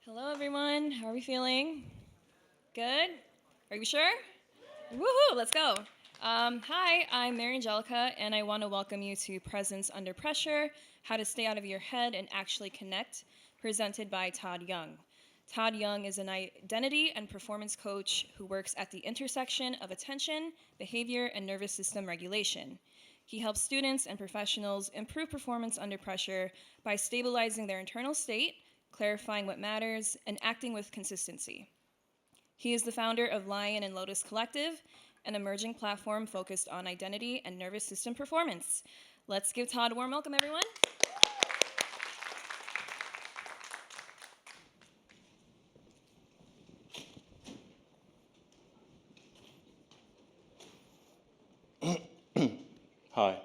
Hello, everyone. How are we feeling? Good? Are you sure? Woohoo, let's go. Hi, I'm Mary Angelica, and I want to welcome you to Presence Under Pressure, How to Stay Out of Your Head and Actually Connect, presented by Todd Young. Todd Young is an identity and performance coach who works at the intersection of attention, behavior, and nervous system regulation. He helps students and professionals improve performance under pressure by stabilizing their internal state, clarifying what matters, and acting with consistency. He is the founder of Lion and Lotus Collective, an emerging platform focused on identity and nervous system performance. Let's give Todd a warm welcome, everyone. Hi.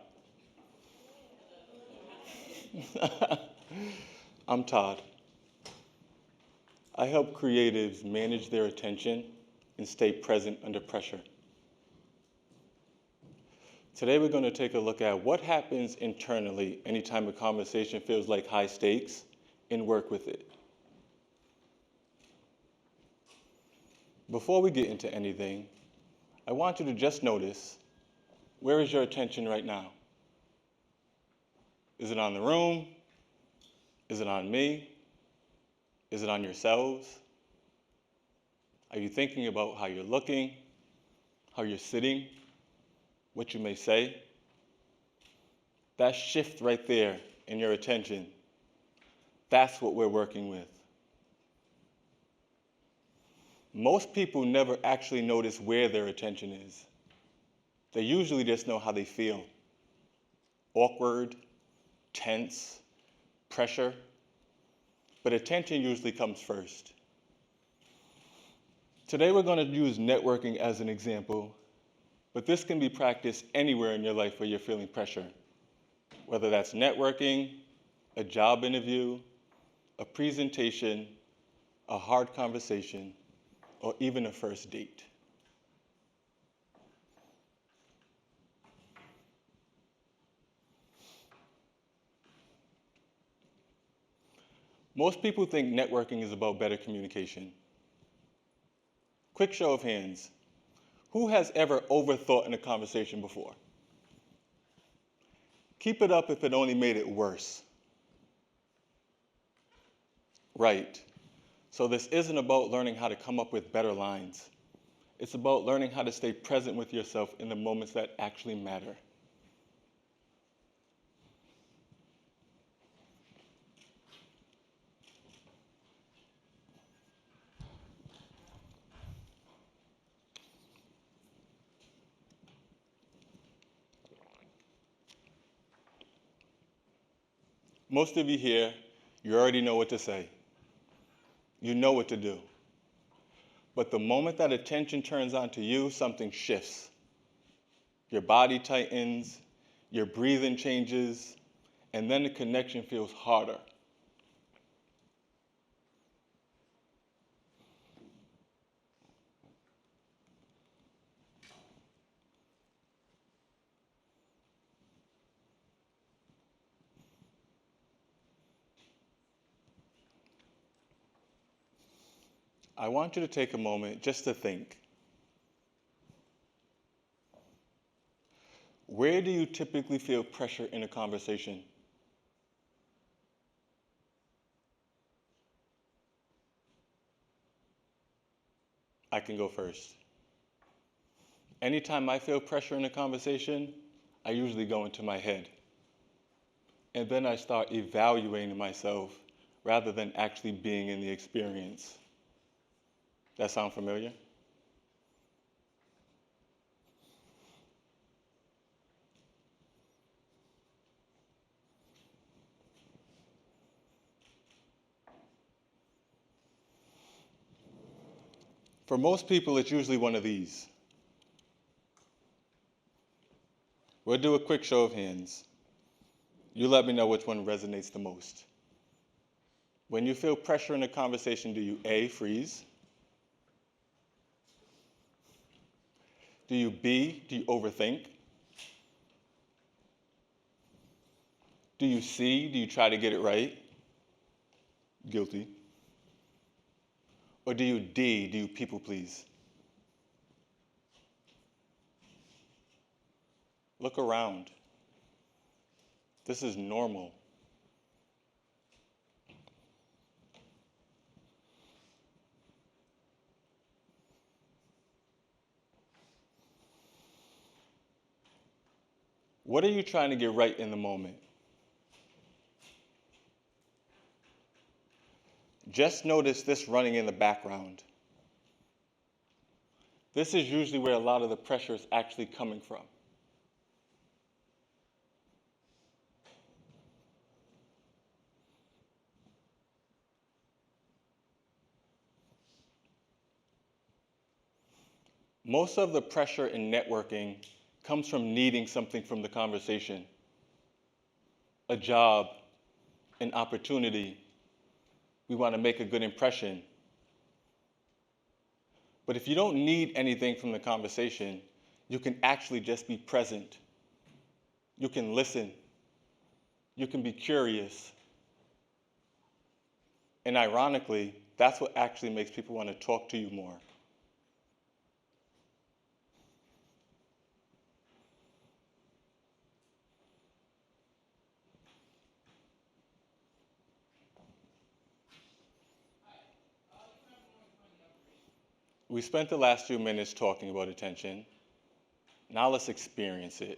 I'm Todd. I help creatives manage their attention and stay present under pressure. Today we're going to take a look at what happens internally anytime a conversation feels like high stakes and work with it. Before we get into anything, I want you to just notice, where is your attention right now? Is it on the room? Is it on me? Is it on yourselves? Are you thinking about how you're looking, how you're sitting, what you may say? That shift right there in your attention, that's what we're working with. Most people never actually notice where their attention is. They usually just know how they feel. Awkward, tense, pressure. But attention usually comes first. Today we're going to use networking as an example, but this can be practiced anywhere in your life where you're feeling pressure. Whether that's networking, a job interview, a presentation, a hard conversation, or even a first date. Most people think networking is about better communication. Quick show of hands. Who has ever overthought in a conversation before? Keep it up if it only made it worse. Right. So this isn't about learning how to come up with better lines. It's about learning how to stay present with yourself in the moments that actually matter. Most of you here, you already know what to say. You know what to do. But the moment that attention turns on to you, something shifts. Your body tightens, your breathing changes, and then the connection feels harder. I want you to take a moment just to think. Where do you typically feel pressure in a conversation? I can go first. Anytime I feel pressure in a conversation, I usually go into my head. And then I start evaluating myself rather than actually being in the experience. That sound familiar? For most people, it's usually one of these. We'll do a quick show of hands. You let me know which one resonates the most. When you feel pressure in a conversation, do you A, freeze? Do you B, do you overthink? Do you C, do you try to get it right? Guilty. Or do you people please? Look around. This is normal. What are you trying to get right in the moment? Just notice this running in the background. This is usually where a lot of the pressure is actually coming from. Most of the pressure in networking comes from needing something from the conversation. A job, an opportunity. We want to make a good impression. But if you don't need anything from the conversation, you can actually just be present. You can listen. You can be curious. And ironically, that's what actually makes people want to talk to you more. We spent the last few minutes talking about attention. Now let's experience it.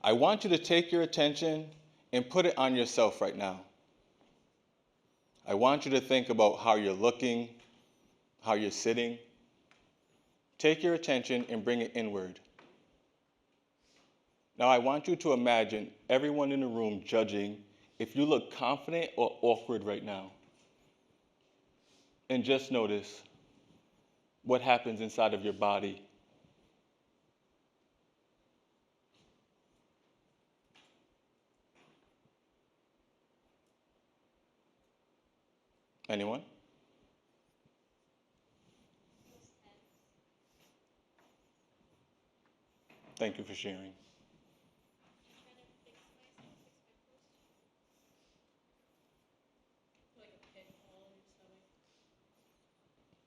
I want you to take your attention and put it on yourself right now. I want you to think about how you're looking, how you're sitting. Take your attention and bring it inward. Now I want you to imagine everyone in the room judging if you look confident or awkward right now. And just notice what happens inside of your body. Anyone? Thank you for sharing.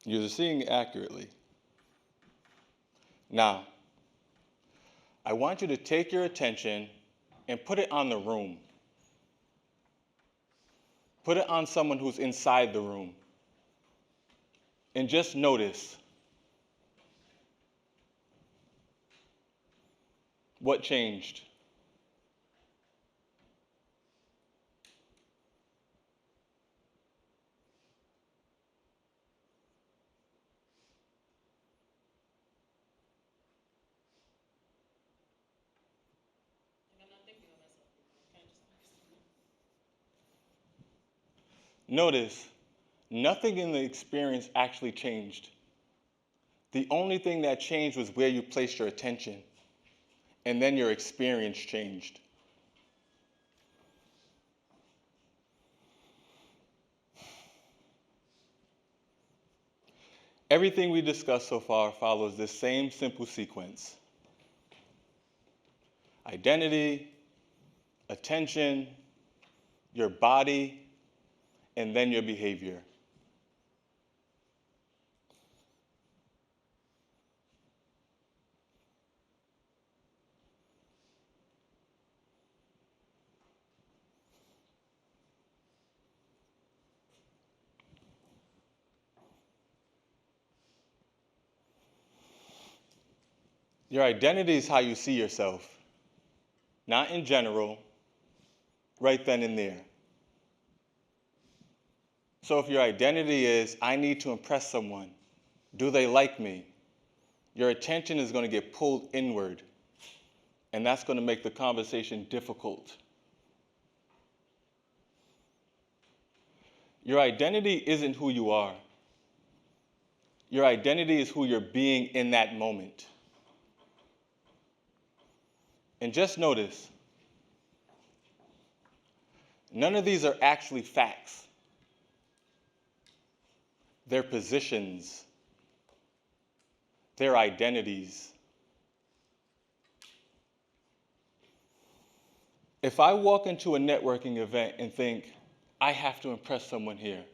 You're seeing it accurately. Now, I want you to take your attention and put it on the room. Put it on someone who's inside the room. And just notice what changed. Notice, nothing in the experience actually changed. The only thing that changed was where you placed your attention, and then your experience changed. Everything we discussed so far follows this same simple sequence: identity, attention, your body, and then your behavior. Your identity is how you see yourself, not in general, right then and there. So if your identity is, I need to impress someone, do they like me? Your attention is going to get pulled inward, and that's going to make the conversation difficult. Your identity isn't who you are. Your identity is who you're being in that moment. And just notice, none of these are actually facts. They're positions. They're identities. If I walk into a networking event and think, I have to impress someone here,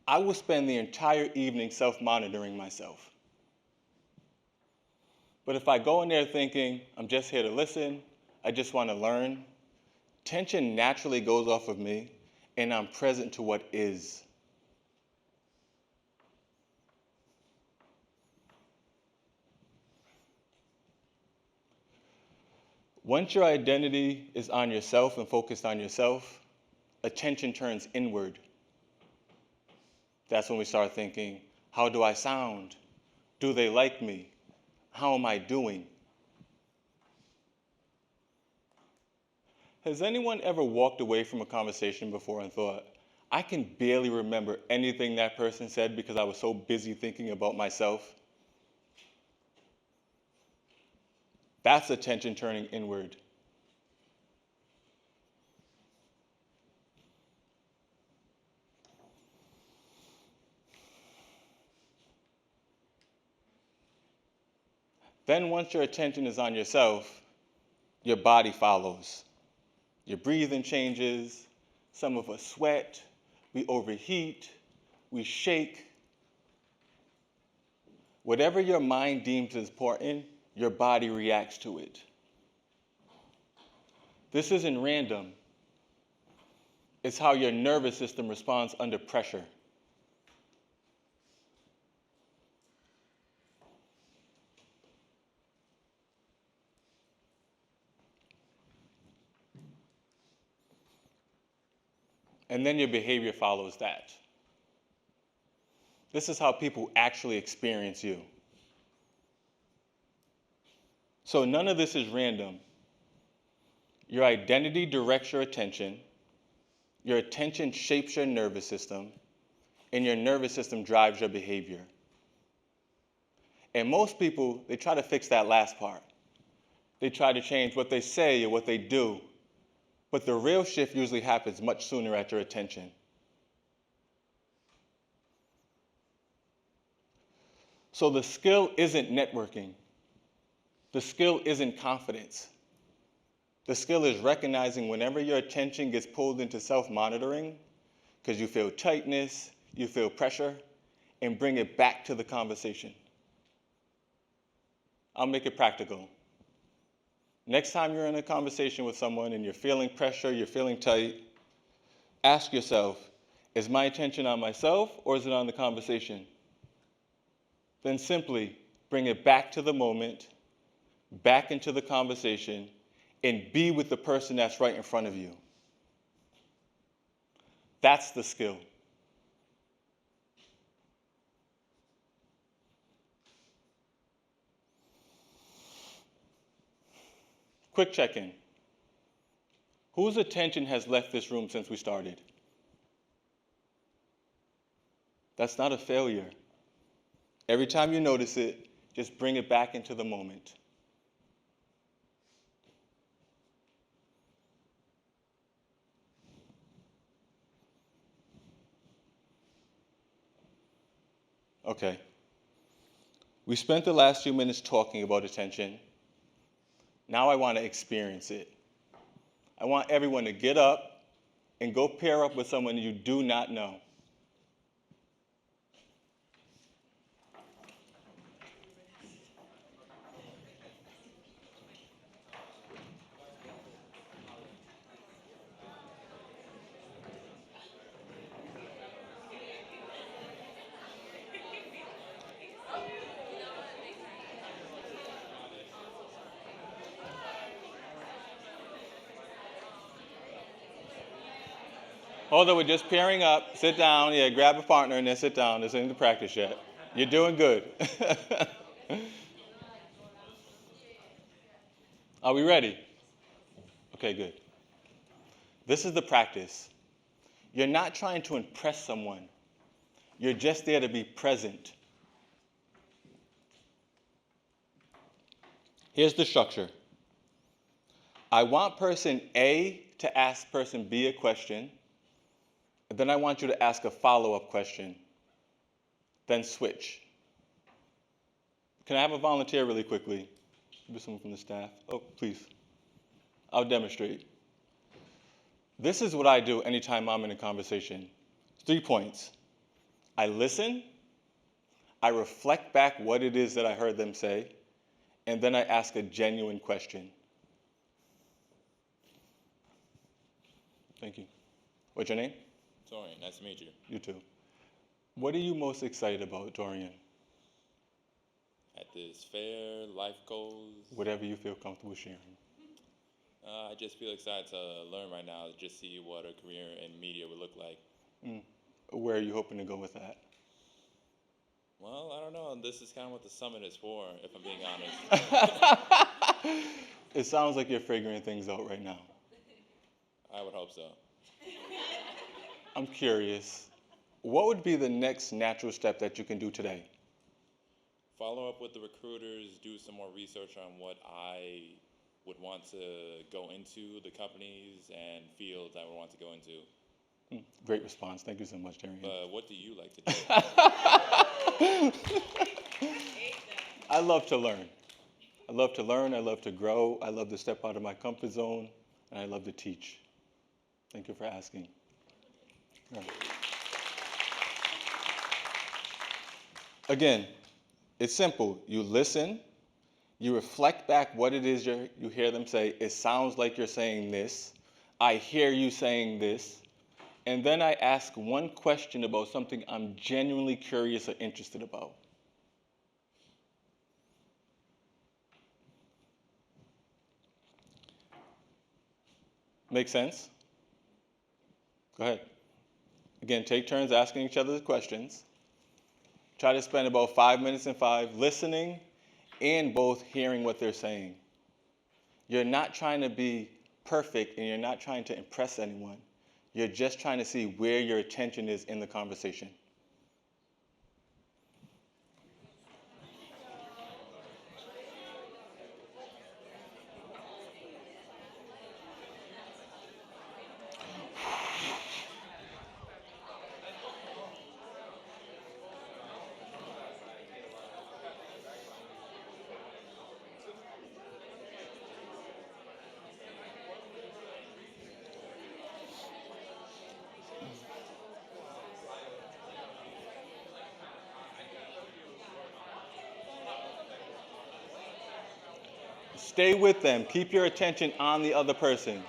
I will spend the entire evening self-monitoring myself. But if I go in there thinking, I'm just here to listen, I just want to learn, tension naturally goes off of me, and I'm present to what is. Once your identity is on yourself and focused on yourself, attention turns inward. That's when we start thinking, how do I sound? Do they like me? How am I doing? Has anyone ever walked away from a conversation before and thought, I can barely remember anything that person said because I was so busy thinking about myself? That's attention turning inward. Then once your attention is on yourself, your body follows. Your breathing changes. Some of us sweat. We overheat. We shake. Whatever your mind deems as important, your body reacts to it. This isn't random. It's how your nervous system responds under pressure. And then your behavior follows that. This is how people actually experience you. So none of this is random. Your identity directs your attention shapes your nervous system, and your nervous system drives your behavior. And most people, they try to fix that last part. They try to change what they say or what they do, but the real shift usually happens much sooner at your attention. So the skill isn't networking. The skill isn't confidence. The skill is recognizing whenever your attention gets pulled into self-monitoring, because you feel tightness, you feel pressure, and bring it back to the conversation. I'll make it practical. Next time you're in a conversation with someone and you're feeling pressure, you're feeling tight, ask yourself, is my attention on myself or is it on the conversation? Then simply bring it back to the moment, back into the conversation, and be with the person that's right in front of you. That's the skill. Quick check-in. Whose attention has left this room since we started? That's not a failure. Every time you notice it, just bring it back into the moment. Okay. We spent the last few minutes talking about attention. Now I want to experience it. I want everyone to get up and go pair up with someone you do not know. Although we're just pairing up, sit down, yeah, grab a partner and then sit down. This isn't the practice yet. You're doing good. Are we ready? Okay, good. This is the practice. You're not trying to impress someone. You're just there to be present. Here's the structure. I want person A to ask person B a question, and then I want you to ask a follow-up question, then switch. Can I have a volunteer really quickly? Maybe someone from the staff. Oh, please. I'll demonstrate. This is what I do anytime I'm in a conversation. 3 points. I listen, I reflect back what it is that I heard them say, and then I ask a genuine question. Thank you. What's your name? Torian, nice to meet you. You too. What are you most excited about, Dorian? At this fair, life goals. Whatever you feel comfortable sharing. I just feel excited to learn right now, just see what a career in media would look like. Where are you hoping to go with that? Well, I don't know. This is kind of what the summit is for, if I'm being honest. It sounds like you're figuring things out right now. I would hope so. I'm curious, what would be the next natural step that you can do today? Follow up with the recruiters, do some more research on what I would want to go into, the companies and fields I would want to go into. Great response. Thank you so much, Darian. But what do you like to do? I love to learn. I love to learn. I love to grow. I love to step out of my comfort zone. And I love to teach. Thank you for asking. All right. Again, it's simple. You listen. You reflect back what it is you hear them say. It sounds like you're saying this. I hear you saying this. And then I ask one question about something I'm genuinely curious or interested about. Make sense? Go ahead. Again, take turns asking each other the questions. Try to spend about 5 minutes and 5 listening and both hearing what they're saying. You're not trying to be perfect and you're not trying to impress anyone. You're just trying to see where your attention is in the conversation. Stay with them. Keep your attention on the other person.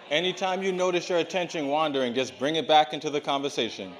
Anytime you notice your attention wandering, just bring it back into the conversation.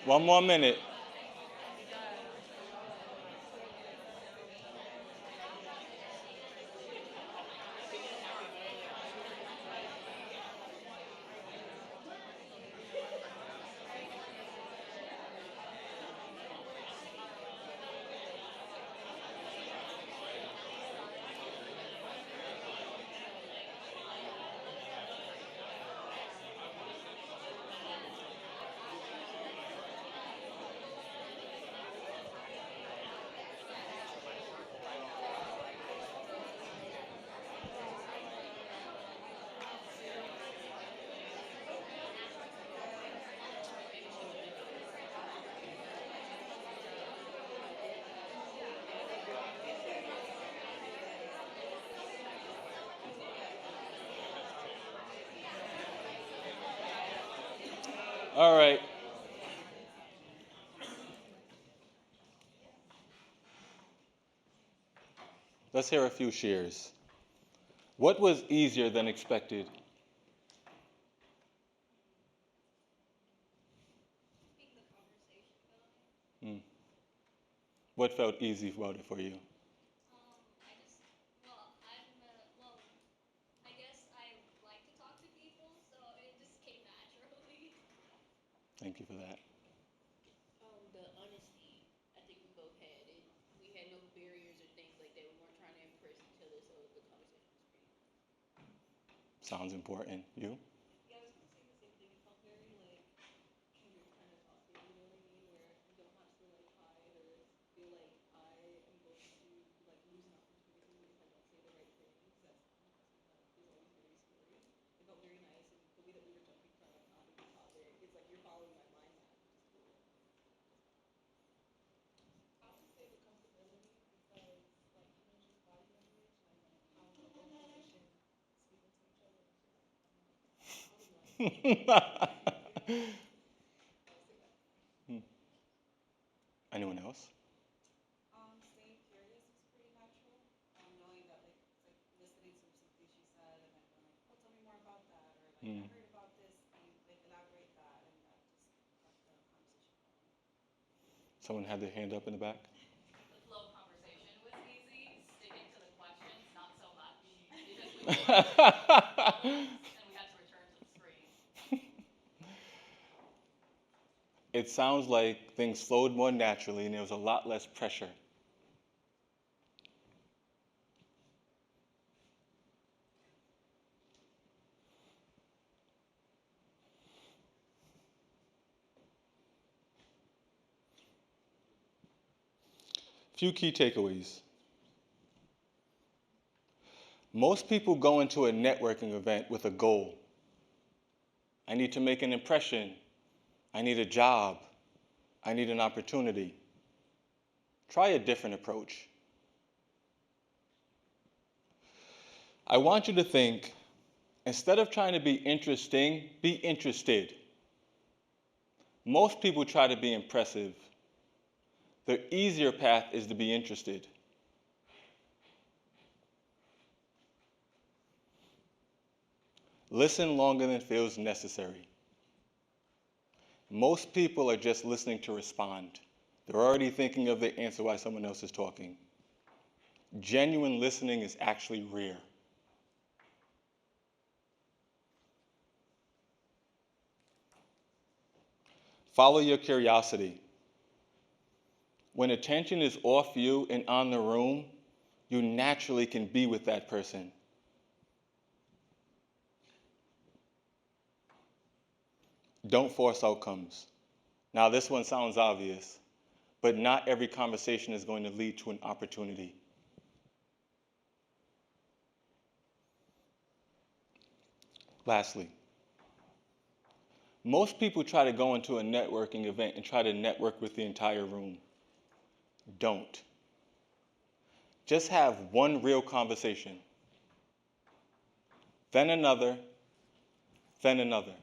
One more minute. All right. Let's hear a few shares. What was easier than expected? Hmm. What felt easy about it for you? Thank you for that. The honesty I think we both had. We had no barriers or things like that. We weren't trying to impress each other, so the conversation was pretty good. Sounds important. You? Yeah, I was gonna say the same thing. It felt very like kindred kind of talking. You know what I mean? Where you don't have to like hide or feel like I am going to like lose an opportunity if I don't say the right things. That's something that is always very scary. It felt very nice, and the way that we were jumping from like topic to topic, it's like you're following my mind map, which is cool. I would say the comfortability because like even just body language and like how we're both positioned speaking to each other was just like I was like yeah, I would say that. Anyone else? Staying curious was pretty natural. Knowing that like it's like listening to something she said and then going like, oh, tell me more about that, or like I Mm. heard about this. Can you like elaborate that? And that just kept the conversation going. Someone had their hand up in the back. The flow of conversation was easy. Sticking to the questions, not so much, because we would and we had to return to the screen. It sounds like things flowed more naturally and there was a lot less pressure. Few key takeaways. Most people go into a networking event with a goal. I need to make an impression. I need a job. I need an opportunity. Try a different approach. I want you to think, instead of trying to be interesting, be interested. Most people try to be impressive. The easier path is to be interested. Listen longer than feels necessary. Most people are just listening to respond. They're already thinking of the answer while someone else is talking. Genuine listening is actually rare. Follow your curiosity. When attention is off you and on the room, you naturally can be with that person. Don't force outcomes. Now, this one sounds obvious, but not every conversation is going to lead to an opportunity. Lastly, most people try to go into a networking event and try to network with the entire room. Don't. Just have one real conversation, then another, then another.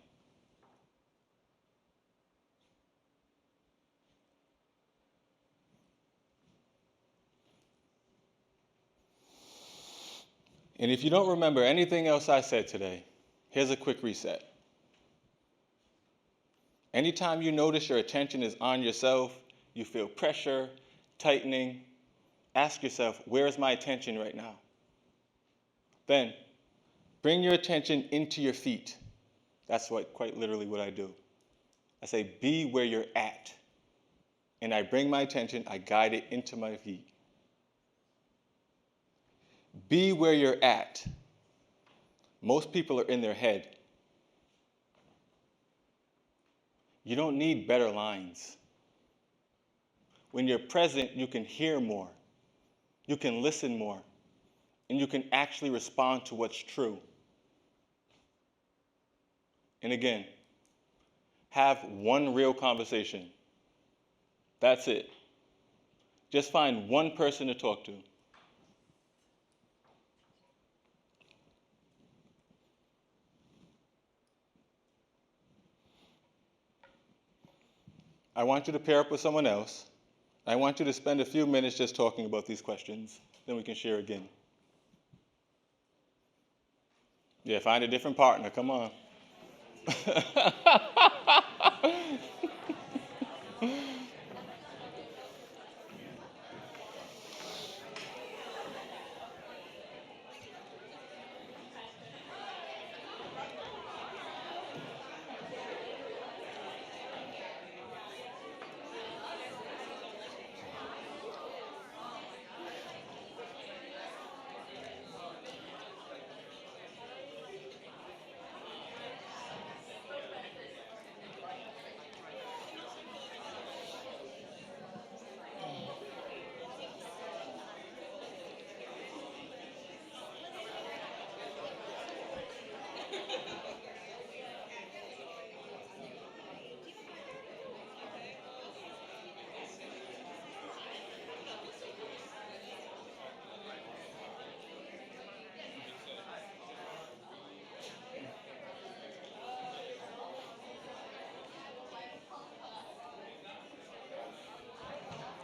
And if you don't remember anything else I said today, here's a quick reset. Anytime you notice your attention is on yourself, you feel pressure, tightening, ask yourself, where is my attention right now? Then, bring your attention into your feet. That's quite literally what I do. I say, be where you're at. And I bring my attention, I guide it into my feet. Be where you're at. Most people are in their head. You don't need better lines. When you're present, you can hear more. You can listen more. And you can actually respond to what's true. And again, have one real conversation. That's it. Just find one person to talk to. I want you to pair up with someone else. I want you to spend a few minutes just talking about these questions. Then we can share again. Yeah, find a different partner. Come on.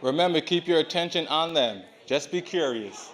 Remember, keep your attention on them. Just be curious.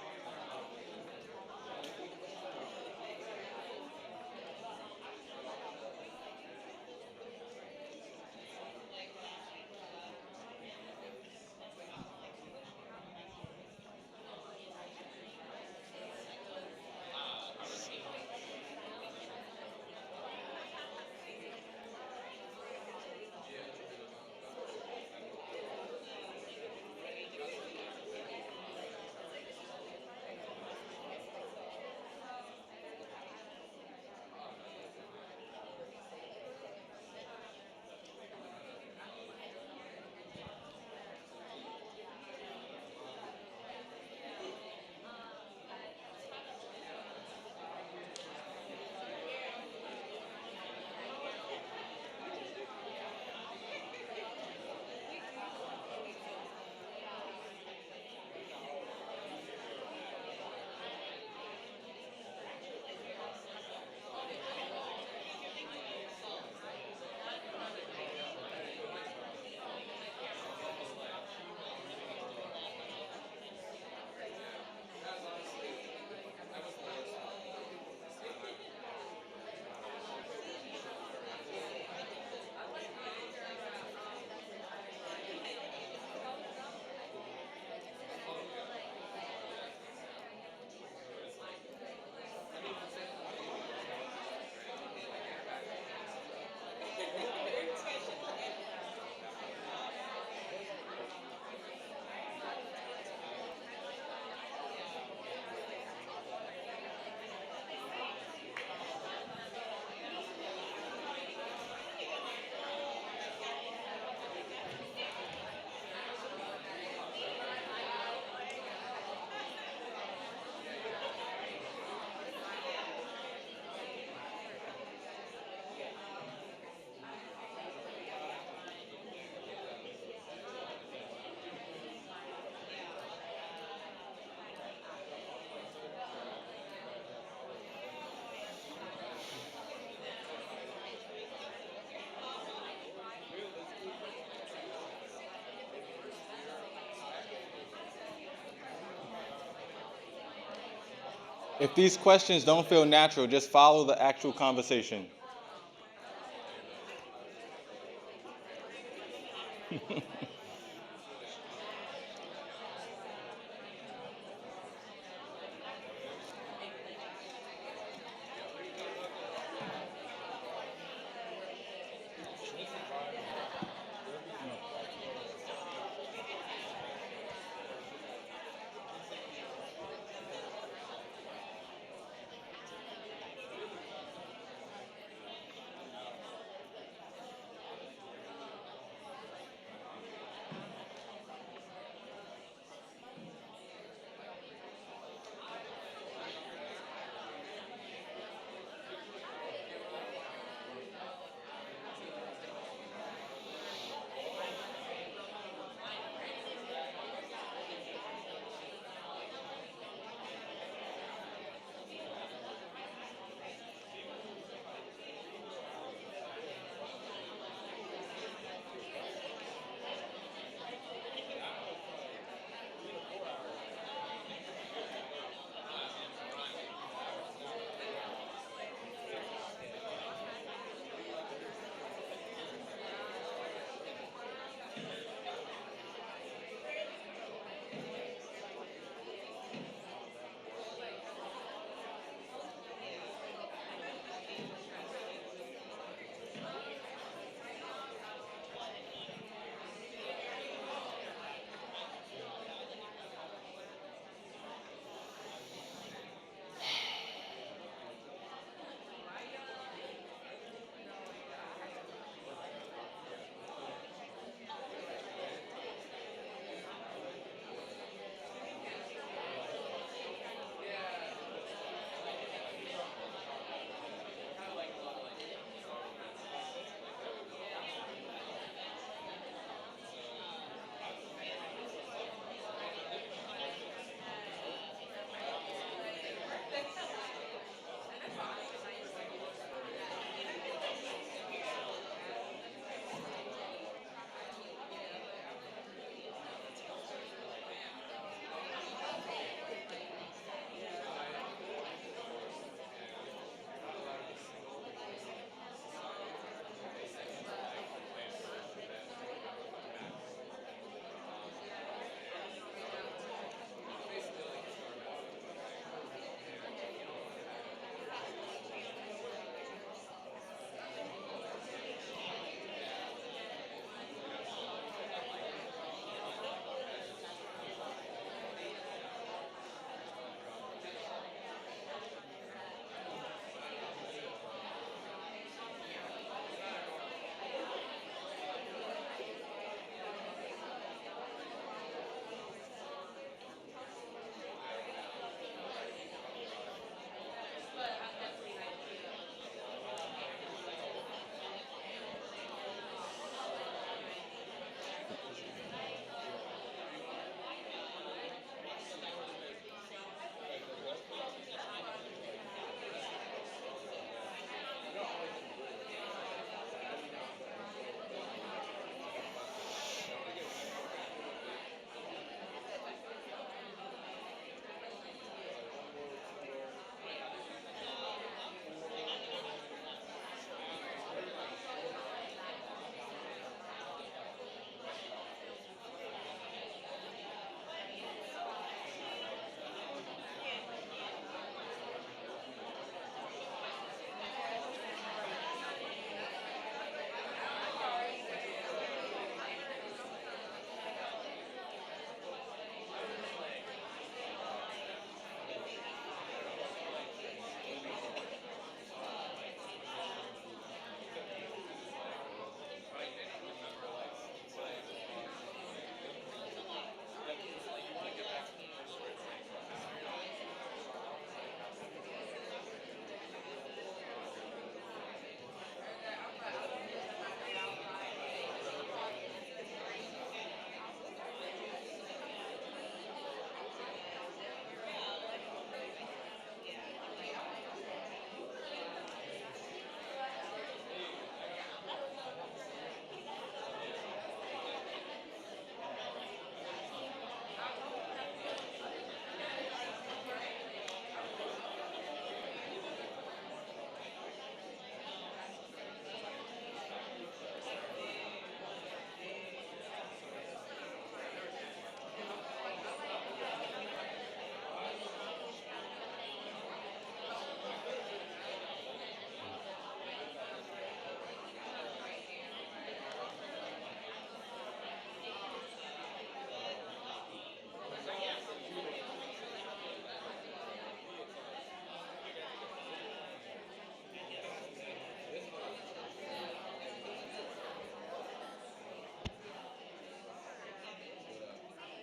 If these questions don't feel natural, just follow the actual conversation.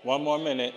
One more minute.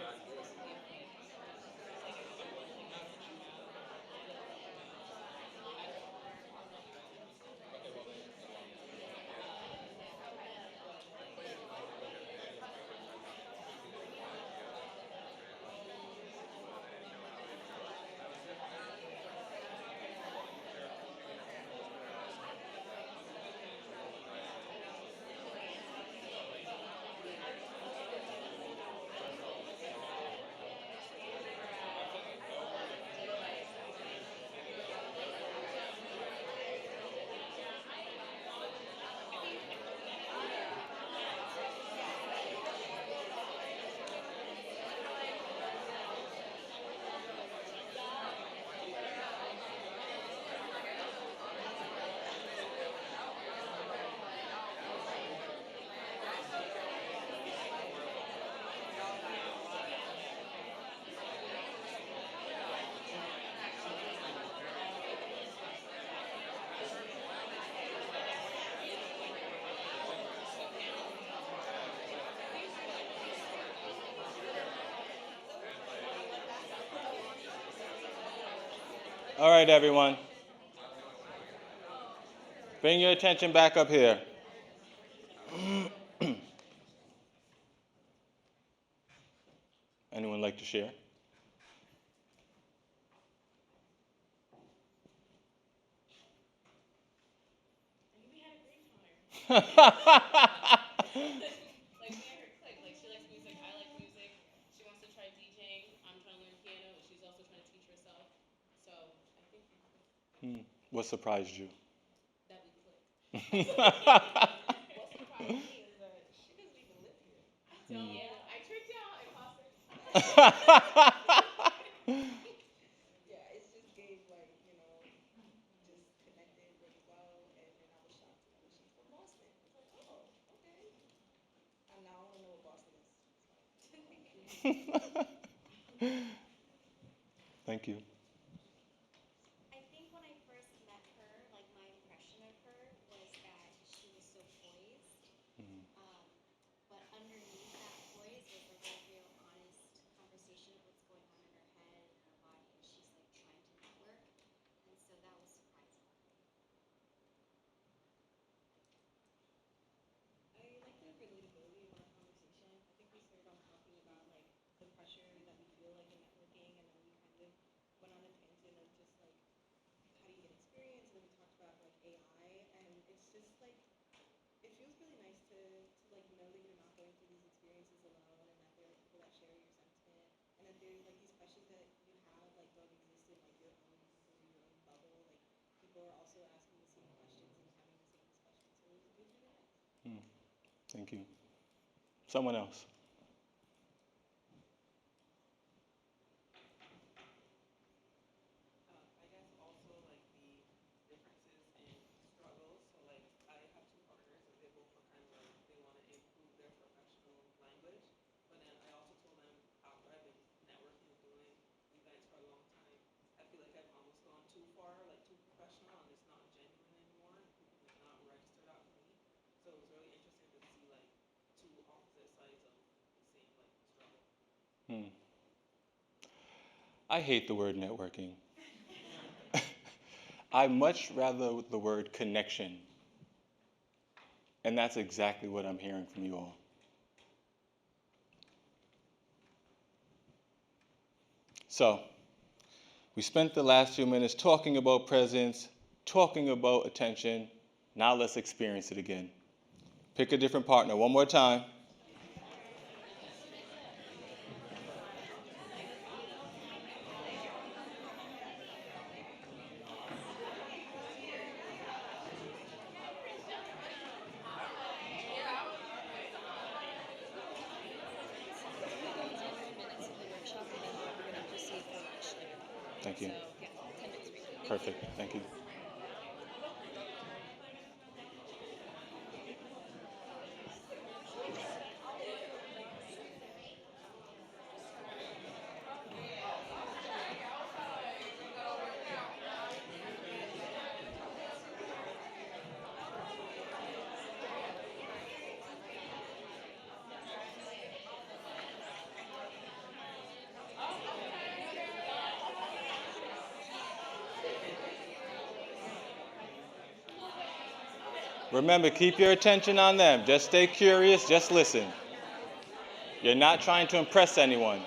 All right, everyone. Bring your attention back up here. Anyone like to share? Like me and her click. Like she likes music, I like music. She wants to try DJing. I'm trying to learn piano, and she's also trying to teach herself. So I think we clicked. What surprised you? That we clicked. What surprised me is that she doesn't even live here. Yeah, I tricked you out, imposter. Yeah, it's just gave like, just connected really well, and I was shocked to know that she's from Boston. I was like, oh, okay. And now I want to know what Boston is. Thank you. I think when I first met her, like my impression of her was that she was so poised. Um, but underneath that poise was like a real honest conversation of what's going on in her head and her body, and she's like trying to network. And so that was surprising for me. I like the relatability of our conversation. I think we started off talking about like the pressure that we feel like in networking, and then we kind of went on a tangent of just like how do you get experience, and then we talked about like AI, and it's just like it feels really nice to like know that you're not going through these experiences alone, and that there are people that share your sentiment, and that there's like these questions that you have like don't exist in like your own or your own bubble. Like people are also asking the same questions and having the same discussions. So it was really nice. Thank you. Someone else. I guess also like the differences in struggles. So like I have two partners and they both are kind of like they want to improve their professional language. But then I also told them after I've been networking and doing events for a long time, I feel like I've almost gone too far, like too professional, and it's not genuine anymore. And people did not register that for me. So it was really interesting to see like two opposite sides of the same like struggle. Hmm. I hate the word networking. I much rather the word connection. And that's exactly what I'm hearing from you all. So, we spent the last few minutes talking about presence, talking about attention. Now let's experience it again. Pick a different partner one more time. So we're gonna go 10 more minutes of the workshop, and then we're gonna proceed for lunch later on. Thank you. So yeah, 10 minutes break. Thank you. Perfect. Thank you. Remember, keep your attention on them. Just stay curious, just listen. You're not trying to impress anyone.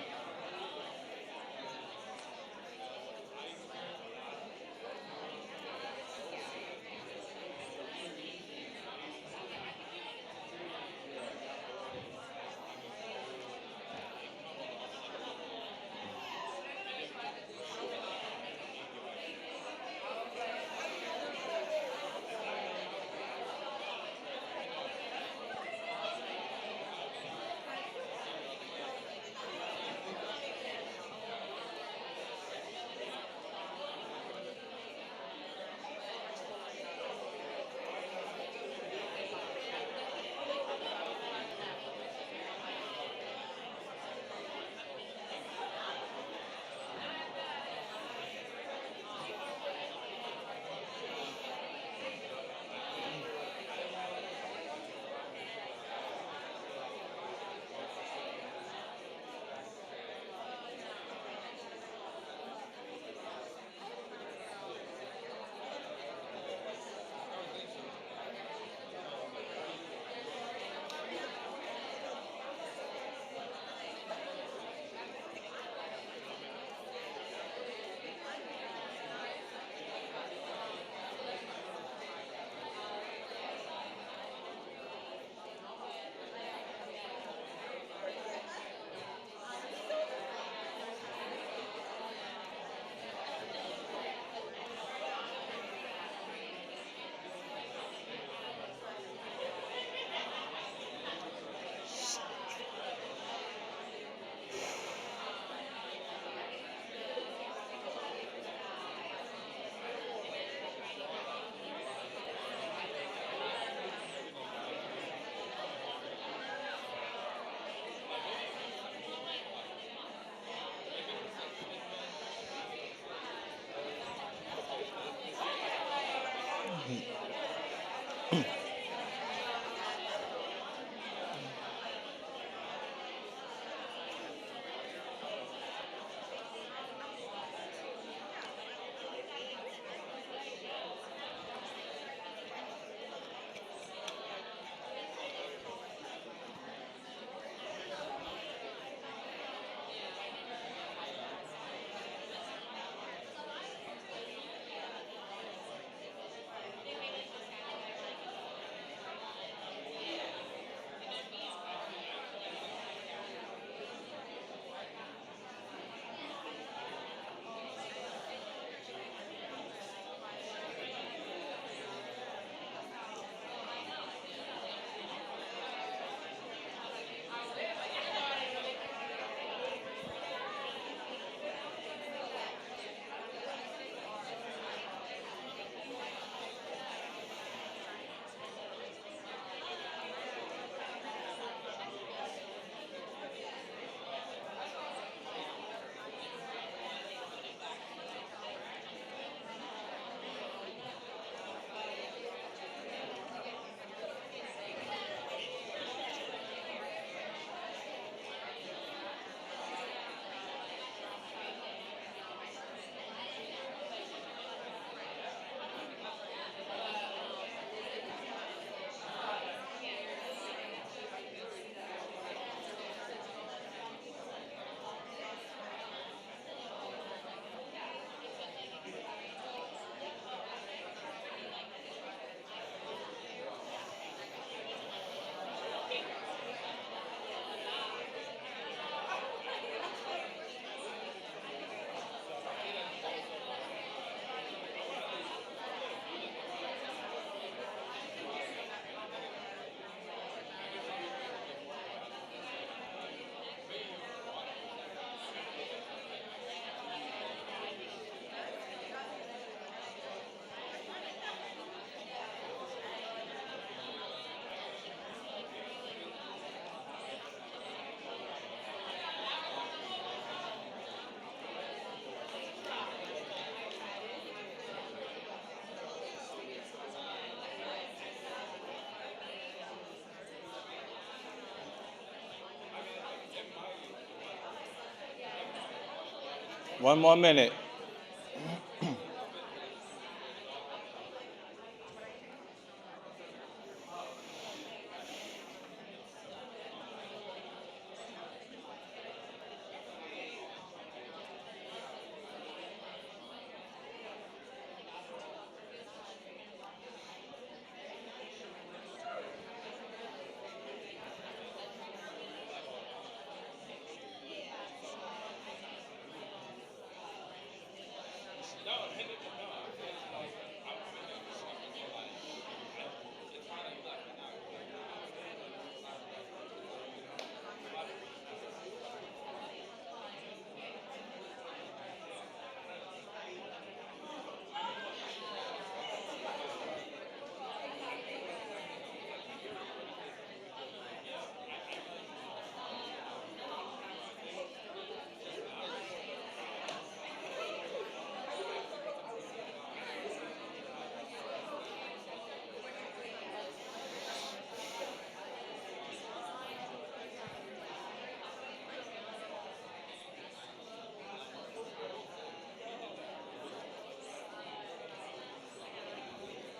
One more minute.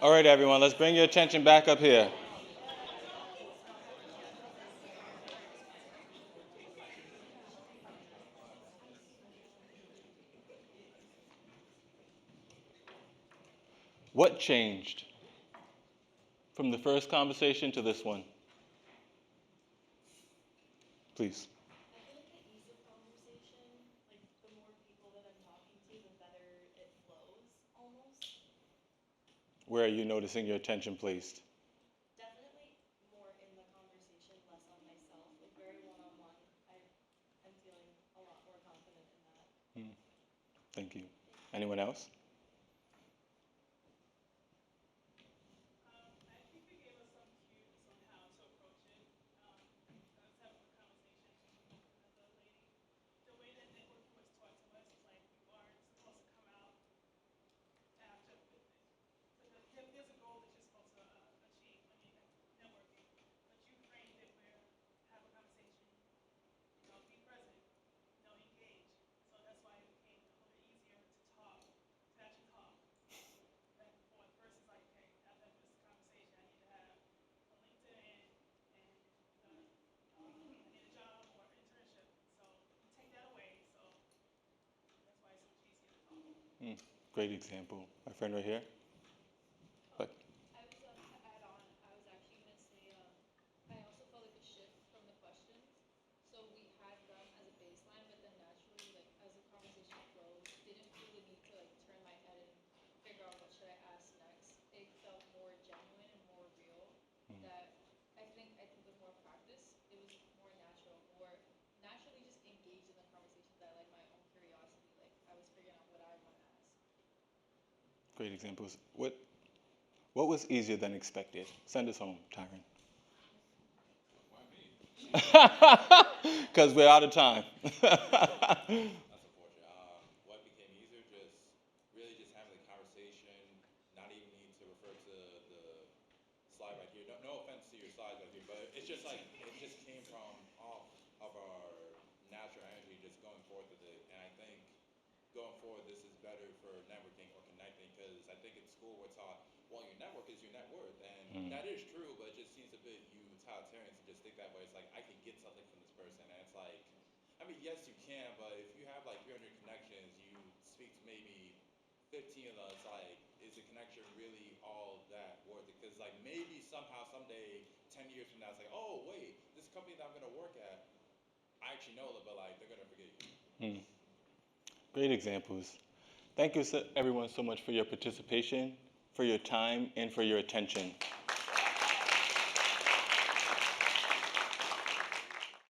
All right, everyone, let's bring your attention back up here. What changed from the first conversation to this one? Please. I feel like the ease of conversation, like the more people that I'm talking to, the better it flows almost. Where are you noticing your attention placed? Definitely more in the conversation, less on myself. Like very one-on-one. I'm feeling a lot more confident in that. Thank you. Anyone else? I think it gave us some cues on how to approach it. I was having a conversation with another lady. The way that networking was taught to us is like you aren't supposed to come out after so there's a goal that you're supposed to achieve when you're networking, but you framed it where have a conversation, be present, engage. So that's why it became a little bit easier to talk, to actually talk back and forth versus like, okay, after this conversation, I need to have a LinkedIn and I need a job or internship. So you take that away. So that's why it's so much easier to talk. Great example. My friend right here. Oh, But I was to add on. I was actually gonna say, I also felt like a shift from the questions. So we had them as a baseline, but then naturally, like as the conversation flowed, didn't feel the need to like turn my head and figure out what should I ask next. It felt more genuine and more real. That I think with more practice, it was more natural, more naturally just engaged in the conversations. I like my own curiosity. Like I was figuring out what I want to ask. great examples. What was easier than expected? Send us home, Tyron. Why me? Because we're out of time. That's unfortunate. What became easier? Just really just having the conversation, not even need to refer to the slide right here. No offense to your slides right here, but it's just like it just came from off of our natural energy, just going forth with it. And I think going forward, this is better for networking or connecting because I think in school we're taught, well, your network is your net worth, and that is true, but it just seems a bit utilitarian to just think that way. It's like I can get something from this person, and it's like, I mean, yes, you can, but if you have like 300 connections, you speak to maybe 15 of them. It's like, is the connection really all that worth it? Because like maybe somehow someday, 10 years from now, it's like, oh wait, this company that I'm gonna work at, I actually know them, but like they're gonna forget you. Great examples. Thank you, everyone, so much for your participation, for your time, and for your attention.